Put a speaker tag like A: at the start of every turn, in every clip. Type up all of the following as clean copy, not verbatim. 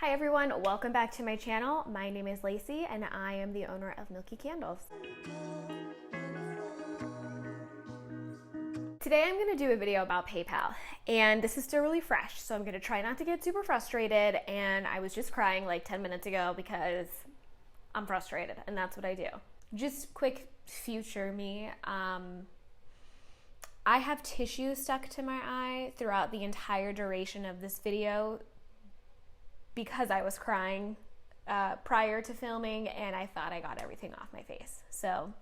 A: Hi everyone, welcome back to my channel. My name is Lacey and I am the owner of Milky Candles. Today I'm going to do a video about PayPal, and this is still really fresh, so I'm going to try not to get super frustrated, and I was just crying like 10 minutes ago because I'm frustrated and that's what I do. Just quick future me, I have tissue stuck to my eye throughout the entire duration of this video because I was crying prior to filming and I thought I got everything off my face. So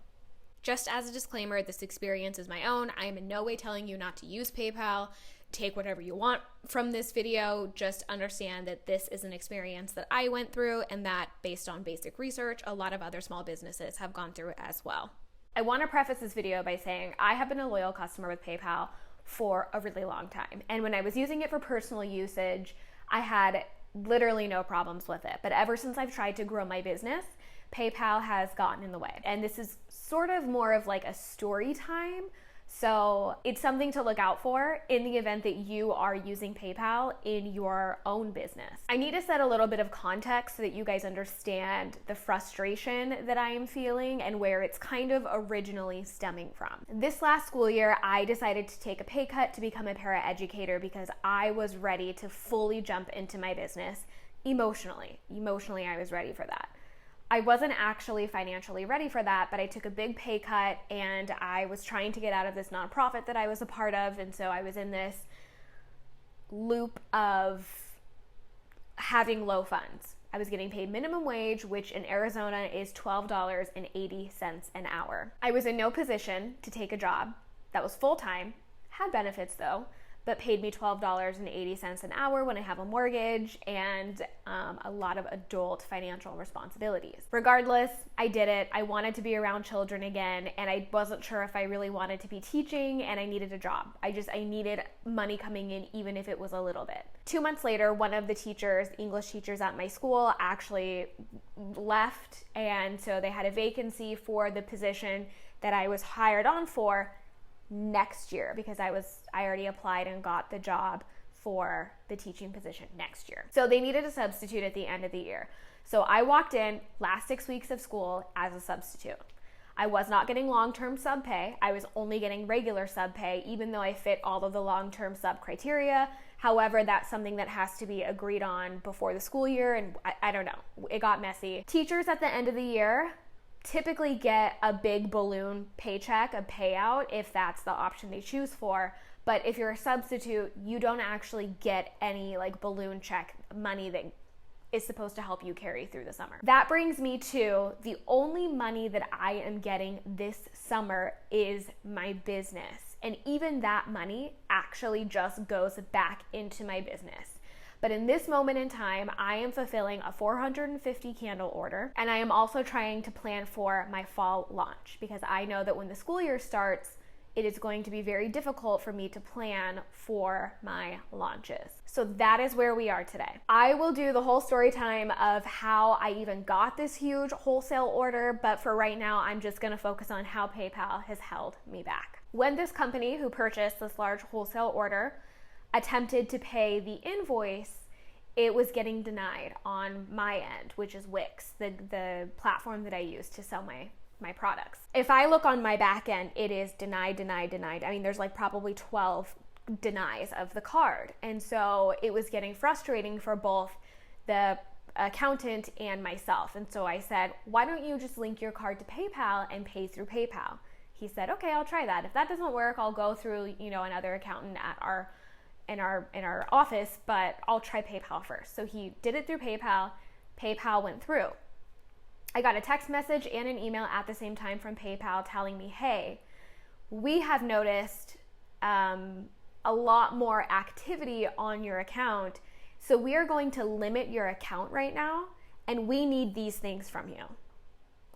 A: just as a disclaimer, this experience is my own. I am in no way telling you not to use PayPal. Take whatever you want from this video. Just understand that this is an experience that I went through and that, based on basic research, a lot of other small businesses have gone through it as well. I want to preface this video by saying I have been a loyal customer with PayPal for a really long time. And when I was using it for personal usage, I had literally no problems with it. But ever since I've tried to grow my business, PayPal has gotten in the way. And this is sort of more of like a story time. So it's something to look out for in the event that you are using PayPal in your own business. I need to set a little bit of context so that you guys understand the frustration that I am feeling and where it's kind of originally stemming from. This last school year, I decided to take a pay cut to become a paraeducator because I was ready to fully jump into my business emotionally. Emotionally, I was ready for that. I wasn't actually financially ready for that, but I took a big pay cut and I was trying to get out of this nonprofit that I was a part of. And so I was in this loop of having low funds. I was getting paid minimum wage, which in Arizona is $12.80 an hour. I was in no position to take a job that was full-time, had benefits though, but paid me $12.80 an hour when I have a mortgage and a lot of adult financial responsibilities. Regardless, I did it. I wanted to be around children again, and I wasn't sure if I really wanted to be teaching, and I needed a job. I needed money coming in, even if it was a little bit. 2 months later, one of the teachers, English teachers at my school, actually left, and so they had a vacancy for the position that I was hired on for next year because I already applied and got the job for the teaching position next year. So they needed a substitute at the end of the year. So I walked in last 6 weeks of school as a substitute. I was not getting long-term sub pay. I was only getting regular sub pay, even though I fit all of the long-term sub criteria. However, that's something that has to be agreed on before the school year, and I don't know. It got messy. Teachers at the end of the year typically get a big balloon paycheck, a payout, if that's the option they choose for. But if you're a substitute, you don't actually get any like balloon check money that is supposed to help you carry through the summer. That brings me to the only money that I am getting this summer is my business. And even that money actually just goes back into my business. But in this moment in time, I am fulfilling a 450 candle order, and I am also trying to plan for my fall launch because I know that when the school year starts, it is going to be very difficult for me to plan for my launches. So that is where we are today. I will do the whole story time of how I even got this huge wholesale order, but for right now, I'm just gonna focus on how PayPal has held me back. When this company who purchased this large wholesale order attempted to pay the invoice, it was getting denied on my end, which is Wix, the platform that I use to sell my products. If I look on my back end, it is denied, denied, denied. I mean, there's like probably 12 denies of the card. And so it was getting frustrating for both the accountant and myself. And so I said, why don't you just link your card to PayPal and pay through PayPal? He said, okay, I'll try that. If that doesn't work, I'll go through, another accountant in our office, but I'll try PayPal first. So he did it through PayPal. PayPal went through. I got a text message and an email at the same time from PayPal telling me, hey, we have noticed a lot more activity on your account, so we are going to limit your account right now, and we need these things from you.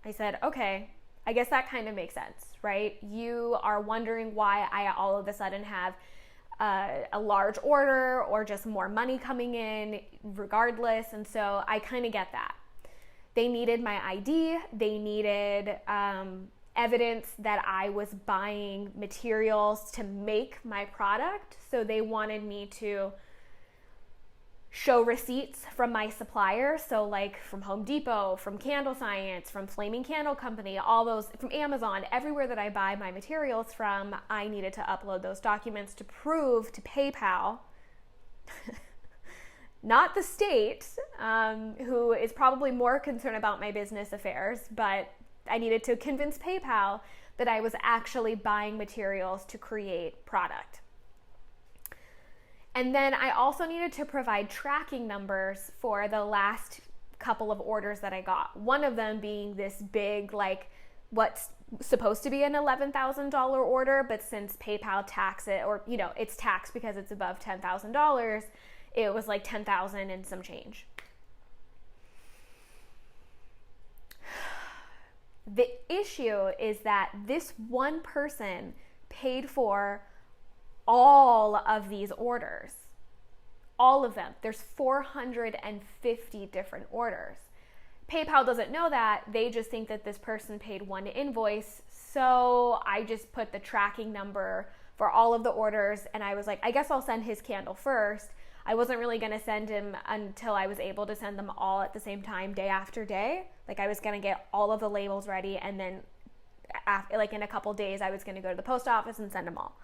A: I said, okay, I guess that kind of makes sense, right? You are wondering why I all of a sudden have a large order or just more money coming in regardless. And so I kind of get that. They needed my ID. They needed evidence that I was buying materials to make my product. So they wanted me to show receipts from my suppliers. So like from Home Depot, from Candle Science, from Flaming Candle Company, all those, from Amazon, everywhere that I buy my materials from, I needed to upload those documents to prove to PayPal, not the state, who is probably more concerned about my business affairs, but I needed to convince PayPal that I was actually buying materials to create product. And then I also needed to provide tracking numbers for the last couple of orders that I got. One of them being this big, like what's supposed to be an $11,000 order, but since PayPal tax it, or it's taxed because it's above $10,000, it was like 10,000 and some change. The issue is that this one person paid for all of these orders. All of them. There's 450 different orders. PayPal doesn't know that. They just think that this person paid one invoice. So I just put the tracking number for all of the orders, and I was like, I guess I'll send his candle first. I wasn't really going to send him until I was able to send them all at the same time, day after day. Like I was going to get all of the labels ready, and then like in a couple days I was going to go to the post office and send them all.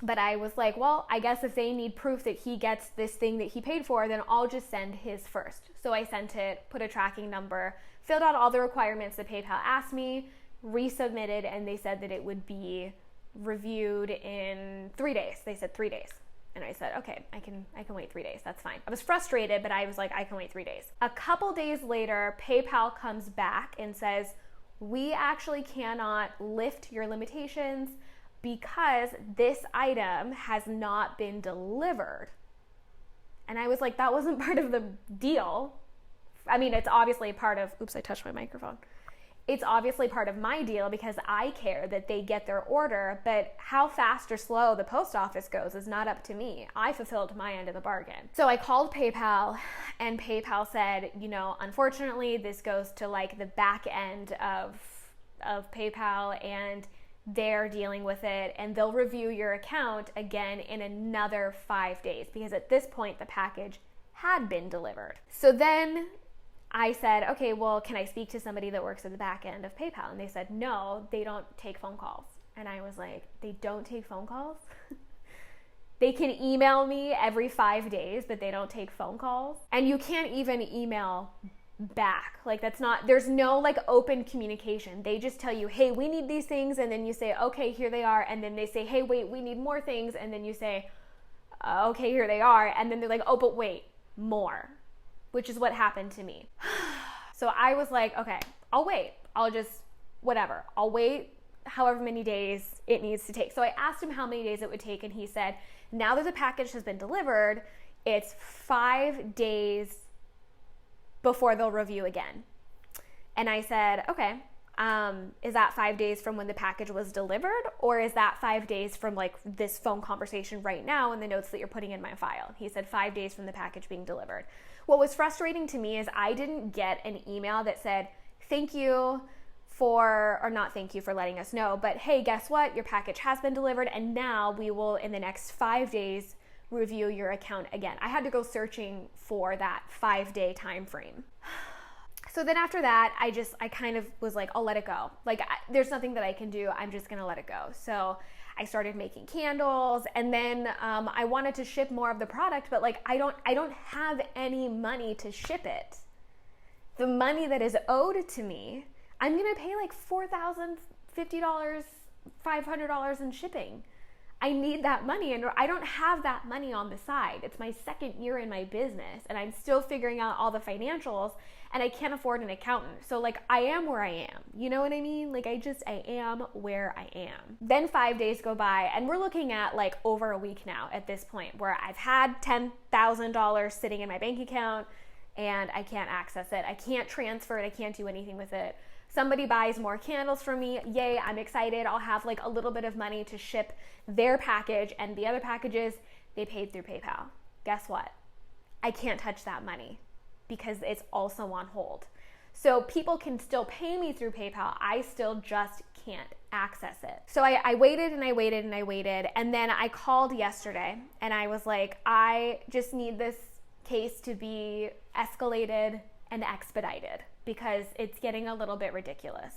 A: But I was like, well, I guess if they need proof that he gets this thing that he paid for, then I'll just send his first. So I sent it, put a tracking number, filled out all the requirements that PayPal asked me, resubmitted, and they said that it would be reviewed in 3 days. They said 3 days. And I said, okay, I can wait 3 days. That's fine. I was frustrated, but I was like, I can wait 3 days. A couple days later, PayPal comes back and says, we actually cannot lift your limitations because this item has not been delivered. And I was like, that wasn't part of the deal. I mean, it's obviously part of, oops, I touched my microphone. It's obviously part of my deal because I care that they get their order, but how fast or slow the post office goes is not up to me. I fulfilled my end of the bargain. So I called PayPal, and PayPal said, unfortunately, this goes to like the back end of PayPal, and they're dealing with it, and they'll review your account again in another 5 days, because at this point the package had been delivered. So then I said, okay, well, can I speak to somebody that works at the back end of PayPal? And they said, no, they don't take phone calls. And I was like, they don't take phone calls? They can email me every 5 days, but they don't take phone calls? And you can't even email back. Like there's no like open communication. They just tell you, hey, we need these things. And then you say, okay, here they are. And then they say, hey, wait, we need more things. And then you say, okay, here they are. And then they're like, oh, but wait, more. Which is what happened to me. So I was like, okay, I'll wait. I'll wait however many days it needs to take. So I asked him how many days it would take, and he said, now that the package has been delivered, it's 5 days before they'll review again. And I said, okay, is that 5 days from when the package was delivered, or is that 5 days from like this phone conversation right now and the notes that you're putting in my file? He said 5 days from the package being delivered. What was frustrating to me is I didn't get an email that said, thank you for, or not thank you for letting us know, but hey, guess what? Your package has been delivered, and now we will, in the next 5 days, review your account again. I had to go searching for that 5 day time frame. So then after that, I kind of was like, I'll let it go. Like, there's nothing that I can do. I'm just gonna let it go. So I started making candles, and then I wanted to ship more of the product, but like I don't have any money to ship it. The money that is owed to me, I'm gonna pay like $4,050, $500 in shipping. I need that money, and I don't have that money on the side. It's my second year in my business, and I'm still figuring out all the financials, and I can't afford an accountant. So like, I am where I am. You know what I mean? Like I am where I am. Then 5 days go by, and we're looking at like over a week now at this point, where I've had $10,000 sitting in my bank account and I can't access it. I can't transfer it. I can't do anything with it. Somebody buys more candles from me. Yay, I'm excited. I'll have like a little bit of money to ship their package, and the other packages, they paid through PayPal. Guess what? I can't touch that money because it's also on hold. So people can still pay me through PayPal. I still just can't access it. So I waited and I waited and I waited. And then I called yesterday and I was like, I just need this case to be escalated and expedited because it's getting a little bit ridiculous.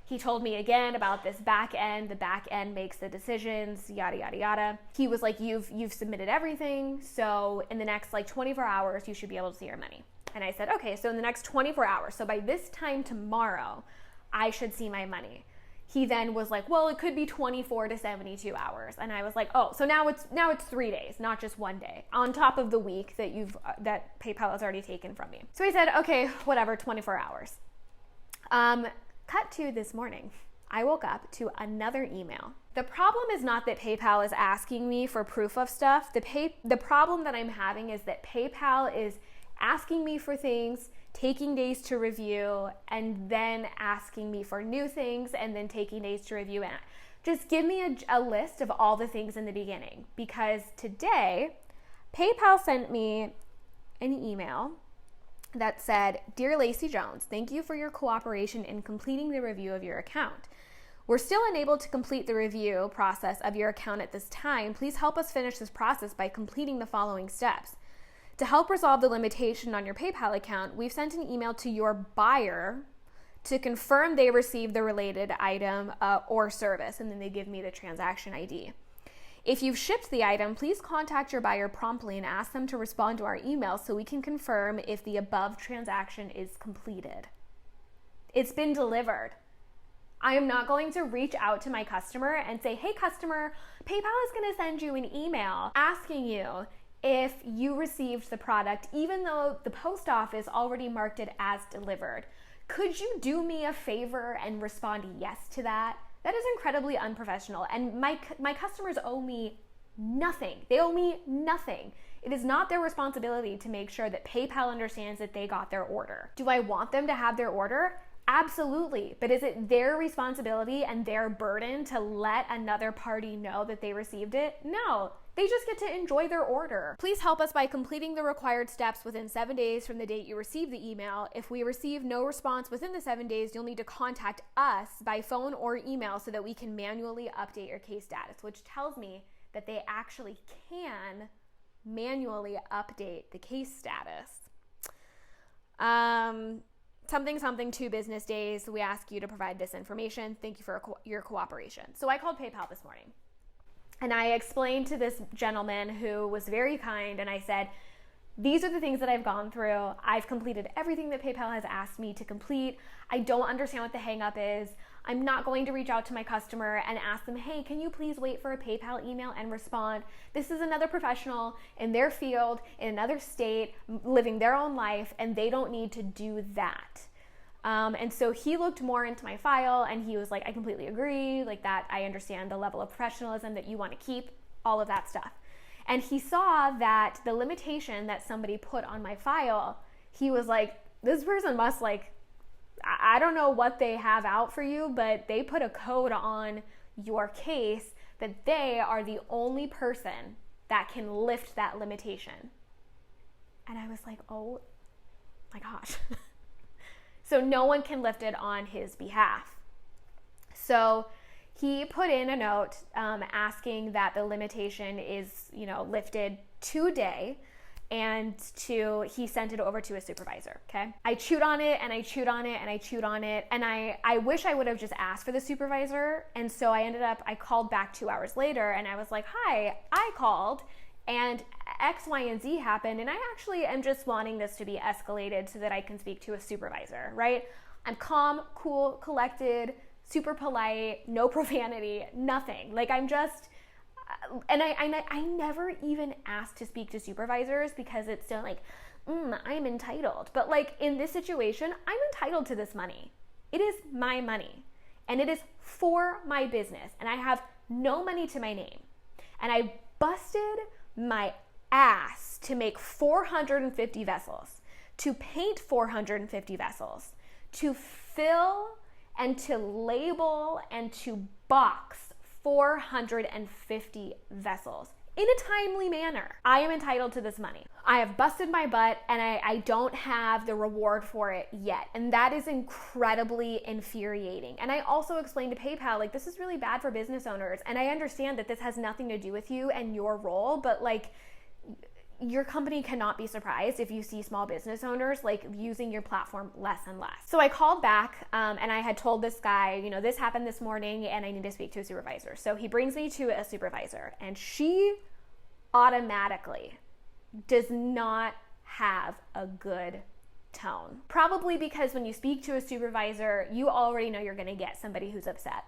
A: He told me again about this back end. The back end makes the decisions, yada, yada, yada. He was like, you've submitted everything. So in the next like 24 hours, you should be able to see your money. And I said, okay, so in the next 24 hours. So by this time tomorrow, I should see my money. He then was like, well, it could be 24 to 72 hours. And I was like, oh, so now it's 3 days, not just 1 day, on top of the week that PayPal has already taken from me. So he said, okay, whatever, 24 hours. Cut to this morning. I woke up to another email. The problem is not that PayPal is asking me for proof of stuff. The problem that I'm having is that PayPal is asking me for things, taking days to review, and then asking me for new things, and then taking days to review. And just give me a list of all the things in the beginning. Because today, PayPal sent me an email that said, Dear Lacey Jones, thank you for your cooperation in completing the review of your account. We're still unable to complete the review process of your account at this time. Please help us finish this process by completing the following steps. To help resolve the limitation on your PayPal account, we've sent an email to your buyer to confirm they received the related item or service, and then they give me the transaction ID. If you've shipped the item, please contact your buyer promptly and ask them to respond to our email so we can confirm if the above transaction is completed. It's been delivered. I am not going to reach out to my customer and say, hey customer, PayPal is going to send you an email asking you if you received the product, even though the post office already marked it as delivered. Could you do me a favor and respond yes to that? That is incredibly unprofessional, and my customers owe me nothing. They owe me nothing. It is not their responsibility to make sure that PayPal understands that they got their order. Do I want them to have their order? Absolutely. But is it their responsibility and their burden to let another party know that they received it? No. They just get to enjoy their order. Please help us by completing the required steps within 7 days from the date you receive the email. If we receive no response within the 7 days, you'll need to contact us by phone or email so that we can manually update your case status, which tells me that they actually can manually update the case status. Something 2 business days. We ask you to provide this information. Thank you for your cooperation. So I called PayPal this morning. And I explained to this gentleman who was very kind, and I said, these are the things that I've gone through. I've completed everything that PayPal has asked me to complete. I don't understand what the hang up is. I'm not going to reach out to my customer and ask them, hey, can you please wait for a PayPal email and respond? This is another professional in their field, in another state, living their own life, and they don't need to do that. And so he looked more into my file and he was like, I completely agree, like that. I understand the level of professionalism that you want to keep, all of that stuff. And he saw that the limitation that somebody put on my file, he was like, this person must I don't know what they have out for you, but they put a code on your case that they are the only person that can lift that limitation. And I was like, oh my gosh. So no one can lift it on his behalf. So he put in a note asking that the limitation is, lifted today, and he sent it over to his supervisor, okay? I chewed on it and I chewed on it and I chewed on it, and I wish I would have just asked for the supervisor, and so I called back 2 hours later and I was like, hi, I called and X, Y, and Z happened, and I actually am just wanting this to be escalated so that I can speak to a supervisor, right? I'm calm, cool, collected, super polite, no profanity, nothing. I'm just, and I never even asked to speak to supervisors because it's still I'm entitled. But in this situation, I'm entitled to this money. It is my money, and it is for my business, and I have no money to my name. And I busted my ass to make 450 vessels, to paint 450 vessels, to fill and to label and to box 450 vessels. in a timely manner. I am entitled to this money. I have busted my butt and I don't have the reward for it yet. And that is incredibly infuriating. And I also explained to PayPal, like, this is really bad for business owners. And I understand that this has nothing to do with you and your role, but like, your company cannot be surprised if you see small business owners like using your platform less and less. So I called back and I had told this guy, you know, this happened this morning and I need to speak to a supervisor. So he brings me to a supervisor and she automatically does not have a good tone. Probably because when you speak to a supervisor, you already know you're going to get somebody who's upset.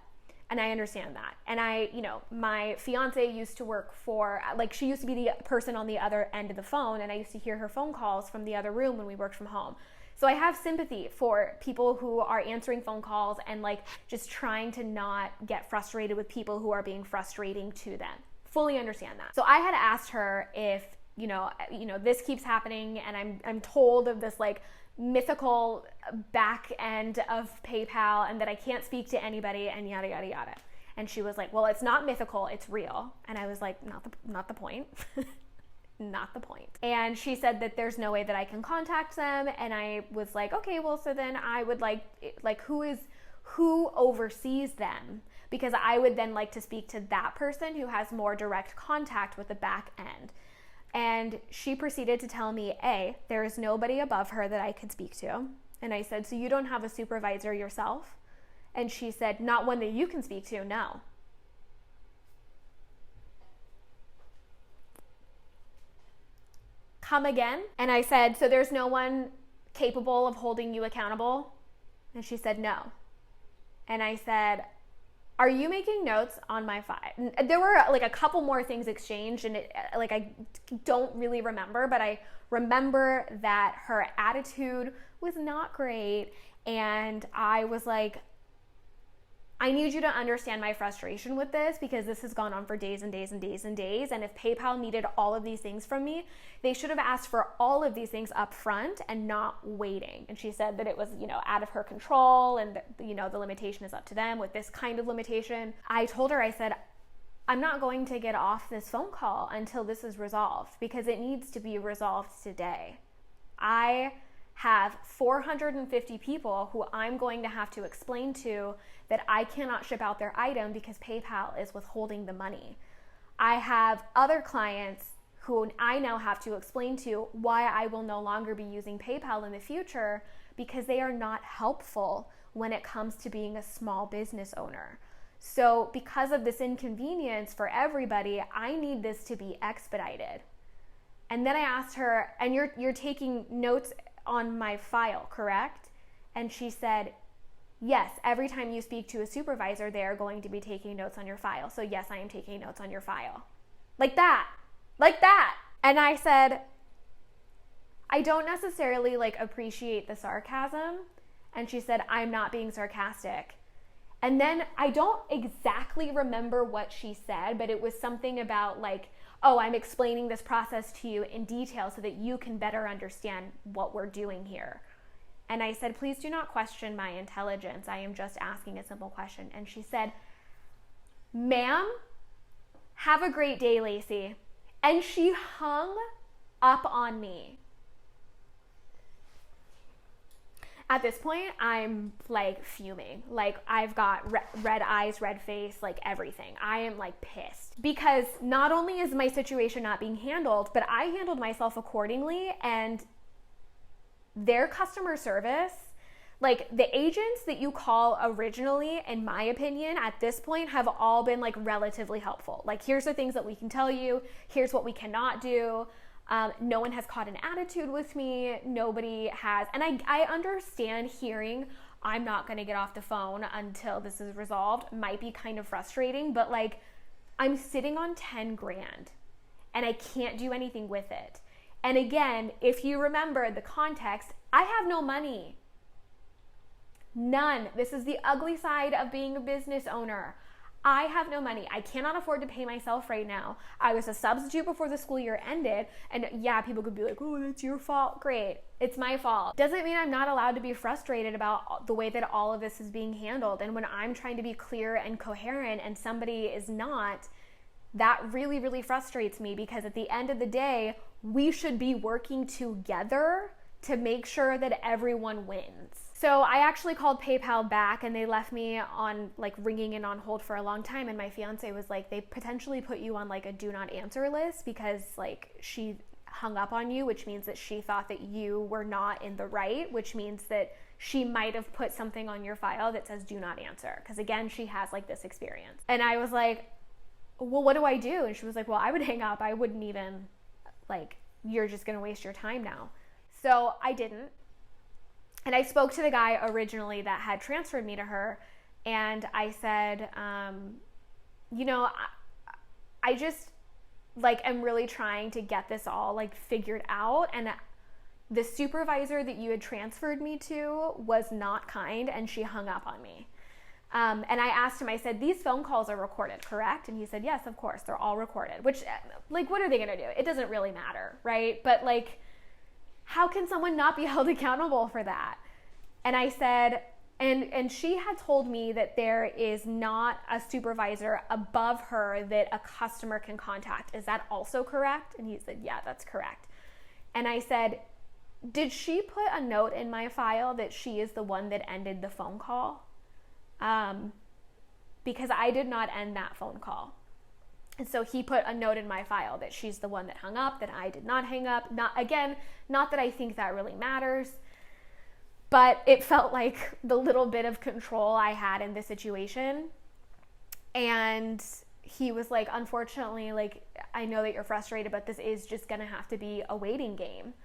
A: And I understand that. And my fiance used to work for, like, she used to be the person on the other end of the phone, and I used to hear her phone calls from the other room when we worked from home. So I have sympathy for people who are answering phone calls and like just trying to not get frustrated with people who are being frustrating to them. Fully understand that. So I had asked her if, this keeps happening and I'm told of this like mythical back end of PayPal and that I can't speak to anybody and yada, yada, yada. And she was like, well, it's not mythical, it's real. And I was like, not the point. Not the point. And she said that there's no way that I can contact them. And I was like, okay, well, so then I would like who oversees them? Because I would then like to speak to that person who has more direct contact with the back end. And she proceeded to tell me, A, there is nobody above her that I could speak to. And I said, so you don't have a supervisor yourself? And she said, not one that you can speak to, no. Come again? And I said, so there's no one capable of holding you accountable? And she said, no. And I said, are you making notes on my file? There were like a couple more things exchanged and I don't really remember, but I remember that her attitude was not great. And I was like, I need you to understand my frustration with this because this has gone on for days and days and days and days. And if PayPal needed all of these things from me, they should have asked for all of these things up front and not waiting. And she said that it was, out of her control and, the limitation is up to them with this kind of limitation. I told her, I said, I'm not going to get off this phone call until this is resolved because it needs to be resolved today. I have 450 people who I'm going to have to explain to that I cannot ship out their item because PayPal is withholding the money. I have other clients who I now have to explain to why I will no longer be using PayPal in the future because they are not helpful when it comes to being a small business owner. So because of this inconvenience for everybody, I need this to be expedited. And then I asked her, and you're taking notes on my file, correct? And she said, yes, every time you speak to a supervisor, they are going to be taking notes on your file. So yes, I am taking notes on your file. Like that. And I said, I don't necessarily appreciate the sarcasm. And she said, I'm not being sarcastic. And then I don't exactly remember what she said, but it was something about oh, I'm explaining this process to you in detail so that you can better understand what we're doing here. And I said, please do not question my intelligence. I am just asking a simple question. And she said, ma'am, have a great day, Lacey. And she hung up on me. At this point, I'm fuming. I've got red eyes, red face, everything. I am pissed because not only is my situation not being handled, but I handled myself accordingly, and their customer service, the agents that you call originally, in my opinion, at this point have all been relatively helpful. Here's the things that we can tell you. Here's what we cannot do. No one has caught an attitude with me. Nobody has. And I understand hearing I'm not going to get off the phone until this is resolved might be kind of frustrating, but I'm sitting on 10 grand and I can't do anything with it. And again, if you remember the context, I have no money. None. This is the ugly side of being a business owner. I have no money. I cannot afford to pay myself right now. I was a substitute before the school year ended. And yeah, people could be like, oh, that's your fault. Great. It's my fault. Doesn't mean I'm not allowed to be frustrated about the way that all of this is being handled. And when I'm trying to be clear and coherent and somebody is not, that really, really frustrates me, because at the end of the day, we should be working together to make sure that everyone wins. So I actually called PayPal back, and they left me on like ringing and on hold for a long time. And my fiance was like, they potentially put you on like a do not answer list because like she hung up on you, which means that she thought that you were not in the right, which means that she might have put something on your file that says do not answer. Because again, she has like this experience. And I was like, well, what do I do? And she was like, well, I would hang up. I wouldn't even, like, you're just going to waste your time now. So I didn't. And I spoke to the guy originally that had transferred me to her, and I said, you know, I just like am really trying to get this all like figured out, and the supervisor that you had transferred me to was not kind, and she hung up on me. And I asked him, I said, these phone calls are recorded, correct? And he said, yes, of course, they're all recorded. Which, like, what are they gonna do? It doesn't really matter, right? But like, how can someone not be held accountable for that? And I said, and she had told me that there is not a supervisor above her that a customer can contact. Is that also correct? And he said, yeah, that's correct. And I said, did she put a note in my file that she is the one that ended the phone call? Because I did not end that phone call. And so he put a note in my file that she's the one that hung up, that I did not hang up. Not that I think that really matters, but it felt like the little bit of control I had in this situation. And he was like, unfortunately, like, I know that you're frustrated, but this is just gonna have to be a waiting game.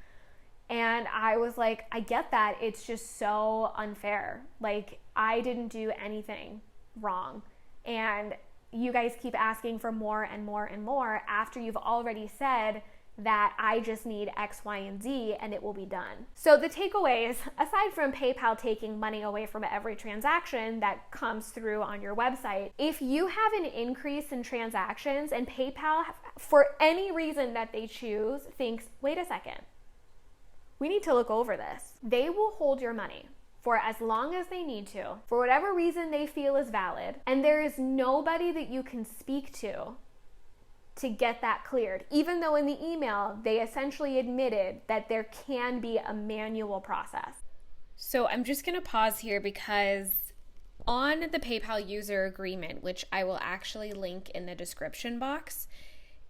A: And I was like, I get that. It's just so unfair. Like, I didn't do anything wrong. And you guys keep asking for more and more and more after you've already said that I just need X, Y, and Z and it will be done. So the takeaways, aside from PayPal taking money away from every transaction that comes through on your website, if you have an increase in transactions and PayPal, for any reason that they choose, thinks, wait a second, we need to look over this, they will hold your money for as long as they need to, for whatever reason they feel is valid, and there is nobody that you can speak to get that cleared, even though in the email they essentially admitted that there can be a manual process. So I'm just gonna pause here because on the PayPal user agreement, which I will actually link in the description box,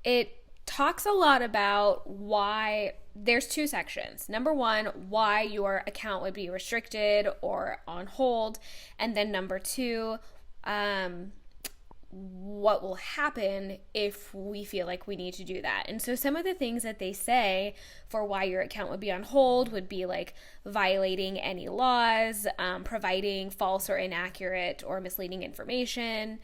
A: it talks a lot about why there's two sections. Number one, why your account would be restricted or on hold. And then number two, what will happen if we feel like we need to do that. And so some of the things that they say for why your account would be on hold would be like violating any laws, providing false or inaccurate or misleading information,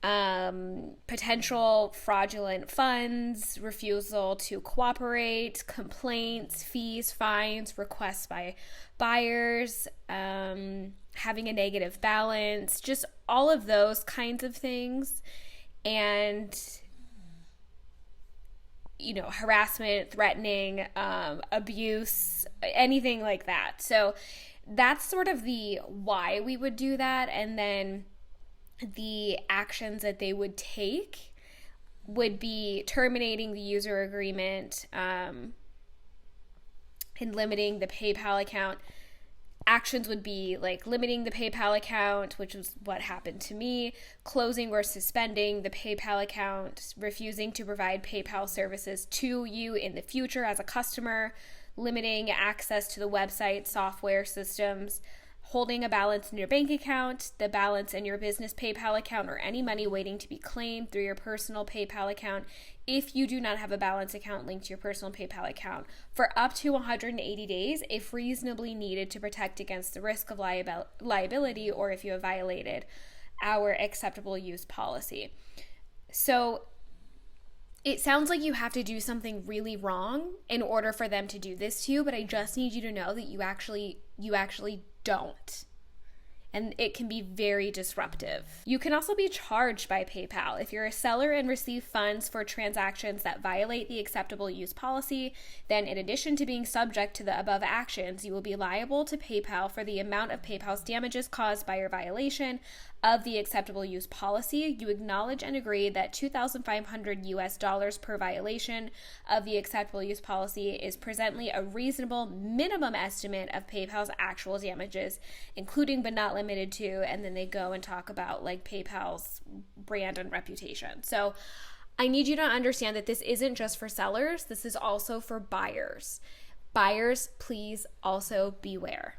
A: potential fraudulent funds, refusal to cooperate, complaints, fees, fines, requests by buyers, having a negative balance, just all of those kinds of things. And, you know, harassment, threatening, abuse, anything like that. So that's sort of the why we would do that. And then the actions that they would take would be terminating the user agreement, and limiting the PayPal account. Actions would be like limiting the PayPal account, which was what happened to me, closing or suspending the PayPal account, refusing to provide PayPal services to you in the future as a customer, limiting access to the website, software, systems, holding a balance in your bank account, the balance in your business PayPal account, or any money waiting to be claimed through your personal PayPal account if you do not have a balance account linked to your personal PayPal account for up to 180 days if reasonably needed to protect against the risk of liability or if you have violated our acceptable use policy. So it sounds like you have to do something really wrong in order for them to do this to you, but I just need you to know that you actually don't. And it can be very disruptive. You can also be charged by PayPal. If you're a seller and receive funds for transactions that violate the acceptable use policy, then in addition to being subject to the above actions, you will be liable to PayPal for the amount of PayPal's damages caused by your violation, of the acceptable use policy, you acknowledge and agree that $2,500 per violation of the acceptable use policy is presently a reasonable minimum estimate of PayPal's actual damages, including but not limited to, and then they go and talk about like PayPal's brand and reputation. So I need you to understand that this isn't just for sellers, this is also for buyers. Buyers, please also beware.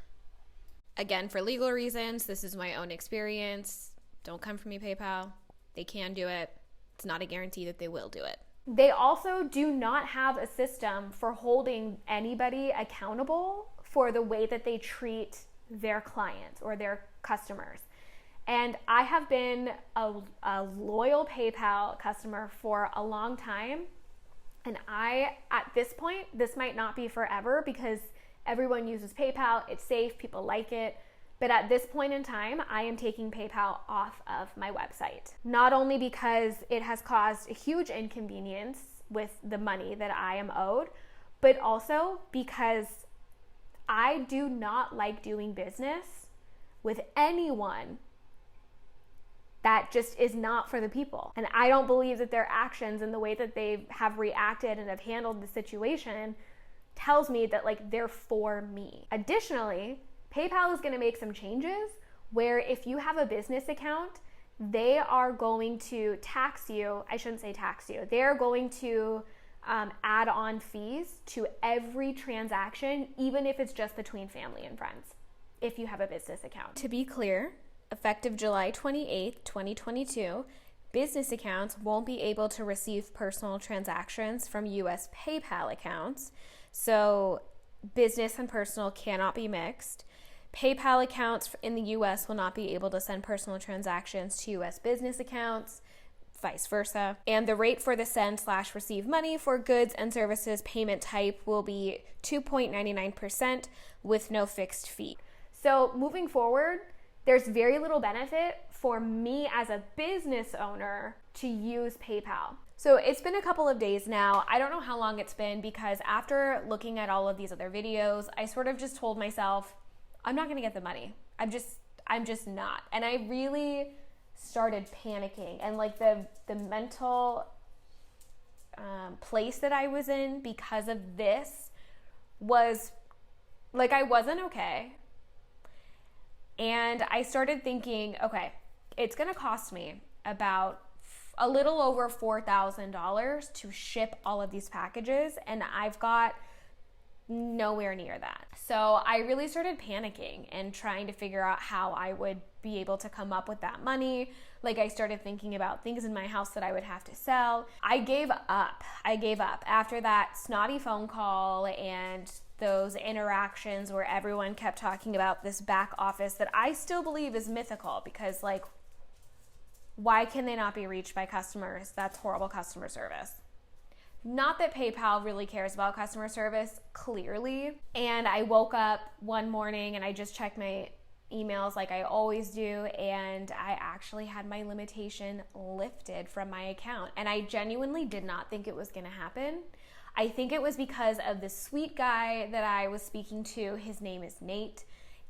A: Again, for legal reasons, this is my own experience. Don't come for me, PayPal. They can do it. It's not a guarantee that they will do it. They also do not have a system for holding anybody accountable for the way that they treat their clients or their customers. And I have been a loyal PayPal customer for a long time. And at this point, this might not be forever because everyone uses PayPal, it's safe, people like it. But at this point in time, I am taking PayPal off of my website. Not only because it has caused a huge inconvenience with the money that I am owed, but also because I do not like doing business with anyone that just is not for the people. And I don't believe that their actions and the way that they have reacted and have handled the situation tells me that like they're for me. Additionally, PayPal is going to make some changes where if you have a business account, they are going to tax you. I shouldn't say tax you. They're going to add on fees to every transaction, even if it's just between family and friends, if you have a business account. To be clear, effective July 28th, 2022, business accounts won't be able to receive personal transactions from US PayPal accounts. So business and personal cannot be mixed. PayPal accounts in the US will not be able to send personal transactions to US business accounts, vice versa. And the rate for the send/receive money for goods and services payment type will be 2.99% with no fixed fee. So moving forward, there's very little benefit for me as a business owner to use PayPal. So it's been a couple of days now. I don't know how long it's been because after looking at all of these other videos, I sort of just told myself, I'm not gonna get the money. I'm just not. And I really started panicking, and like the mental place that I was in because of this was like I wasn't okay. And I started thinking, okay, it's gonna cost me about a little over $4,000 to ship all of these packages, and I've got nowhere near that. So I really started panicking and trying to figure out how I would be able to come up with that money. Like I started thinking about things in my house that I would have to sell. I gave up after that snotty phone call and those interactions where everyone kept talking about this back office that I still believe is mythical, because like, why can they not be reached by customers? That's horrible customer service. Not that PayPal really cares about customer service, clearly. And I woke up one morning and I just checked my emails like I always do, and I actually had my limitation lifted from my account. And I genuinely did not think it was gonna happen. I think it was because of the sweet guy that I was speaking to. His name is Nate,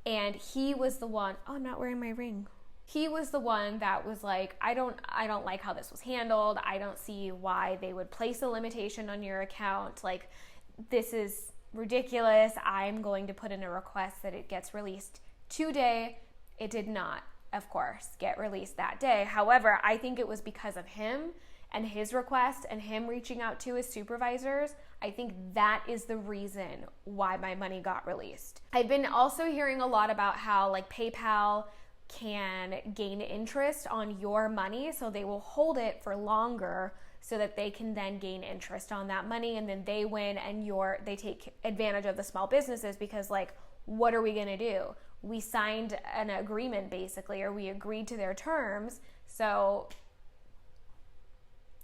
A: and he was the one, oh, I'm not wearing my ring. He was the one that was like, I don't like how this was handled. I don't see why they would place a limitation on your account. Like, this is ridiculous. I'm going to put in a request that it gets released today. It did not, of course, get released that day. However, I think it was because of him and his request and him reaching out to his supervisors. I think that is the reason why my money got released. I've been also hearing a lot about how like PayPal can gain interest on your money, so they will hold it for longer so that they can then gain interest on that money, and then they win and they take advantage of the small businesses, because like, what are we gonna do? We signed an agreement basically, or we agreed to their terms, so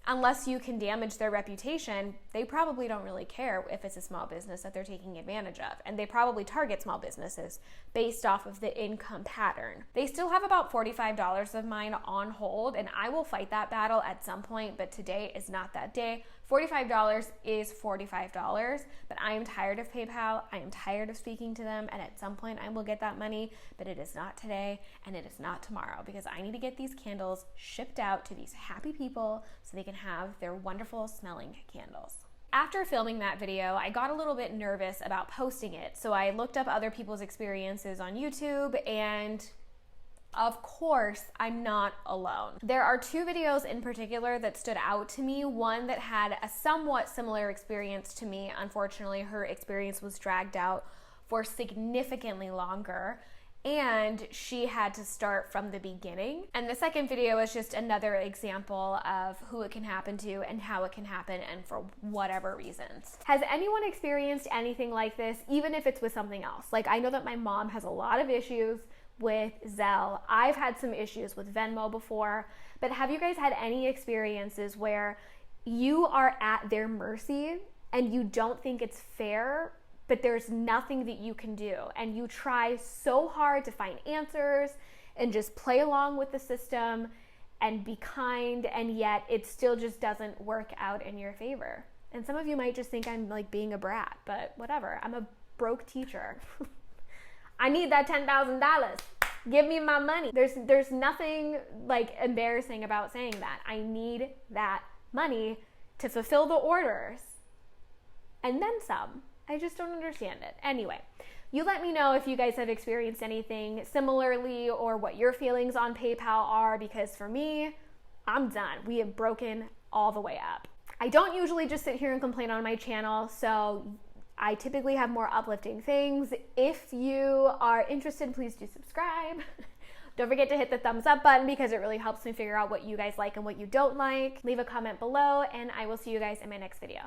A: unless you can damage their reputation, they probably don't really care if it's a small business that they're taking advantage of. And they probably target small businesses based off of the income pattern. They still have about $45 of mine on hold, and I will fight that battle at some point, but today is not that day. $45 is $45, but I am tired of PayPal. I am tired of speaking to them, and at some point I will get that money, but it is not today and it is not tomorrow, because I need to get these candles shipped out to these happy people so they can have their wonderful smelling candles. After filming that video, I got a little bit nervous about posting it, so I looked up other people's experiences on YouTube, and of course, I'm not alone. There are two videos in particular that stood out to me. One that had a somewhat similar experience to me. Unfortunately, her experience was dragged out for significantly longer, and she had to start from the beginning. And the second video is just another example of who it can happen to and how it can happen and for whatever reasons. Has anyone experienced anything like this, even if it's with something else? Like, I know that my mom has a lot of issues with Zelle. I've had some issues with Venmo before, but have you guys had any experiences where you are at their mercy and you don't think it's fair, but there's nothing that you can do, and you try so hard to find answers and just play along with the system and be kind, and yet it still just doesn't work out in your favor? And some of you might just think I'm like being a brat, but whatever. I'm a broke teacher. I need that $10,000. Give me my money. There's nothing like embarrassing about saying that. I need that money to fulfill the orders and then some. I just don't understand it. Anyway, you let me know if you guys have experienced anything similarly or what your feelings on PayPal are, because for me, I'm done. We have broken all the way up. I don't usually just sit here and complain on my channel, so I typically have more uplifting things. If you are interested, please do subscribe. Don't forget to hit the thumbs up button, because it really helps me figure out what you guys like and what you don't like. Leave a comment below, and I will see you guys in my next video.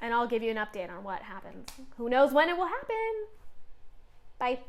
A: And I'll give you an update on what happens. Who knows when it will happen? Bye.